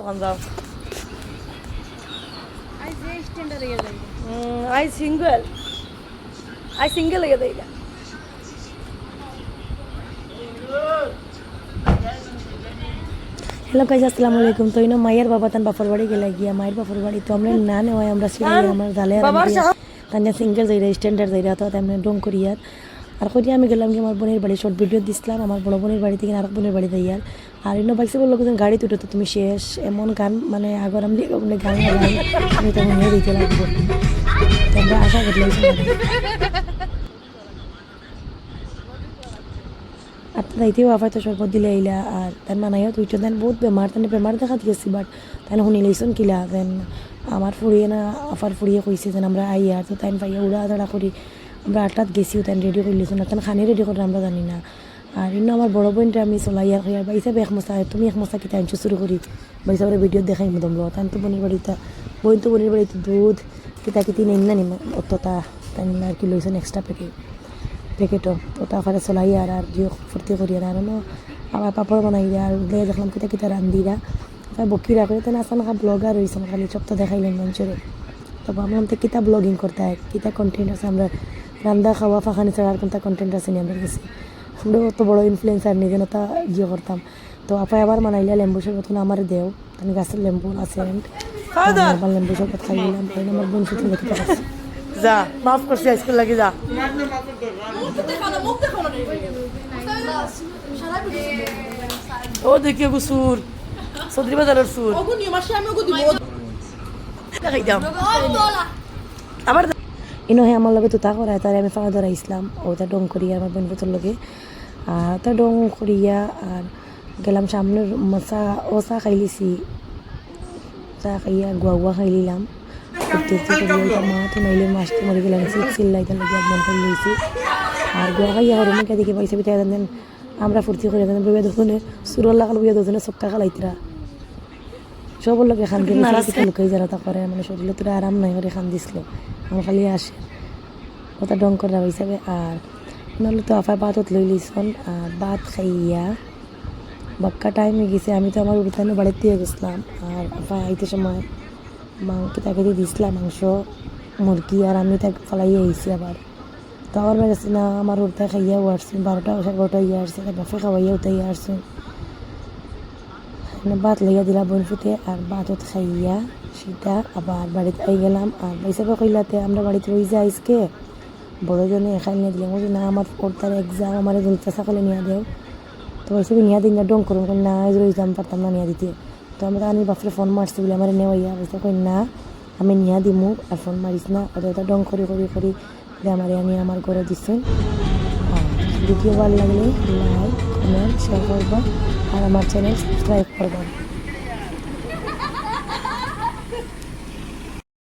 তখন যাও I single হয়ে যাই হ্যালো গাইস আসসালামু আলাইকুম। তো ইনো মায়ের বাবা তান বাপর বাড়ি গেলে গিয়া মায়ের বাপর বাড়ি তো আমরা না নেওয়াই আমরা সিলাই আমরা জালে তান সিঙ্গেল যাই স্ট্যান্ডার্ড যাই তো আমরা ডং করিয়ার আর করি আমি গেলাম কি আমার বোনের বাড়ি শর্ট ভিডিও দিছিলাম আমার বড় বোনের বাড়ি থেকে আর বোনের বাড়ি যাইয়ার আর ইনো বাইসে বললো গাড়ি তুটো তো তুমি শেষ এমন গান মানে আগর আমি গান গাই আমি তো মনে দিতে লাগবো আমরা আশা করলাম আর তাইতেও আফাই তো শরবত দিলে আইলা আর তার মানাইও তুইটা দেন বহুত বেমার দেখা দিয়েছি বাট তাই শুনি লইছন কিলা দেন আমার ফুড়িয়ে না আফার ফুড়িয়ে কইছে যেন আমরা আই আর তো তাই পাইয়া উড়া দাঁড়া করি আমরা 8টাত গেছিও তাই রেডি করে লিছুন আর তাই খানি রেডি করে আমরা জানি না আর ইন্য আমার বড় বোনটা আমি চলাই আর খাই বাইসা এক মশা তুমি এক মশা কিতা আনছো শুরু করি বাইসা করে ভিডিও দেখাই মদমলো তাই তো বোনের বাড়িতে বোনের বাড়িতে দুধ কিতা কিতি নেই না নিম অতটা তাই আর কি লইছেন এক্সট্রা প্যাকেটও ওটা ফারে চলাই আর জিও ফুর্তি করি আর আবার পাপড় বানাই আর দেখলাম কিতা রান্দিরা তাই বকিরা করে তাই আসান ব্লগার রয়েছে খালি সব তো দেখাইলেন মঞ্চরে তো ভাবলাম তো কিতা ব্লগিং করতে হয় কিতা কন্টেন্ট আছে আমরা রান্না খাওয়া ফাঁকানি ছাড়া আর কোনটা কন্টেন্ট আছে নি আমরা কাছে আমরা অত বড় ইনফ্লুয়েন্সার নিজে না তা জিও করতাম তো আপায় আবার মানাইলে লেম্বু শরবত আমার দেও আমি গাছের লেম্বু আছে আবার লেম্বু শরবত খাইলাম আমার বোন সুতো লিখতে পারছি যা মাফ করছি স্কুল লাগি যা ও দেখিও গো সুর সদরি বাজারের সুর আবার ইনো হে আমার লগে তুতা করায় তার আমি ফাঁকা ধরা ইসলাম ওটা ডং করিয়া আমার বোন পুতোর লগে আর ওটা ডং করিয়া আর গেলাম সামনের চা খাইলিছি চা খাইয়া গুয়া খাই লিলাম মা তো নাইলে মাছটি মরে গেলাম চিল্লাইতে লাগে মন করে লইছি আর গুয়া খাইয়া হরমে কে দেখে পয়সা পিঠা দেন আমরা ফুর্তি করে দেন বইয়া দোকানে সুরল লাগাল বইয়া দোকানে সক্কা খালাইতরা সবর লোকে খান দিলে লোকেই যারা তা করে মানে শরীরে তোরা আরাম নাই করে খান দিছিল আমার খালি আসে ওটা ডং করা হিসাবে আর নাহলে তো আফায় ভাতত লই লিছন আর ভাত খাইয়া বাক্কা টাইমে গেছে আমি তো আমার উড়তানো বাড়ির দিয়ে গেছিলাম আর আফা আইতে সময় তাকে দিয়ে দিয়েছিলাম মাংস মুরগি আর আমি তাকে ফালাইয়ে আইছি আবার তো আমার গেছে না আমার উড়তে খাইয়াও আসছেন 12টা 12টা ইয়ে আসছে বাফে খাওয়াইয়া উঠাইয়া আসছেন ভাত লইয়া দিলা বোন ফুটে আর ভাতত খাইয়া সেটা আবার বাড়িতে আই গেলাম আর হিসাবে কইলাতে আমরা বাড়িতে রই যাই আজকে বড়জনে এখানে নিয়ে দিলাম বলছি না আমার ওরতার এক্সাম আমার দুলচা সকালে নিয়ে দেও তো হিসেবে নিয়ে দিন না ডং করুন না রই যাম পারতাম না নিয়ে দিতে তো আমরা আমি বাপরে ফোন মারছি বলে আমার নেওয়াইয়া বলছে কই না আমি নিয়ে দিমু আর ফোন মারিস না ওটা ডং করি আমার আনি আমার ঘরে দিচ্ছেন আর ভিডিও ভালো লাগলে লাইক কমেন্ট শেয়ার করবা আর আমার চ্যানেল সাবস্ক্রাইব করবা।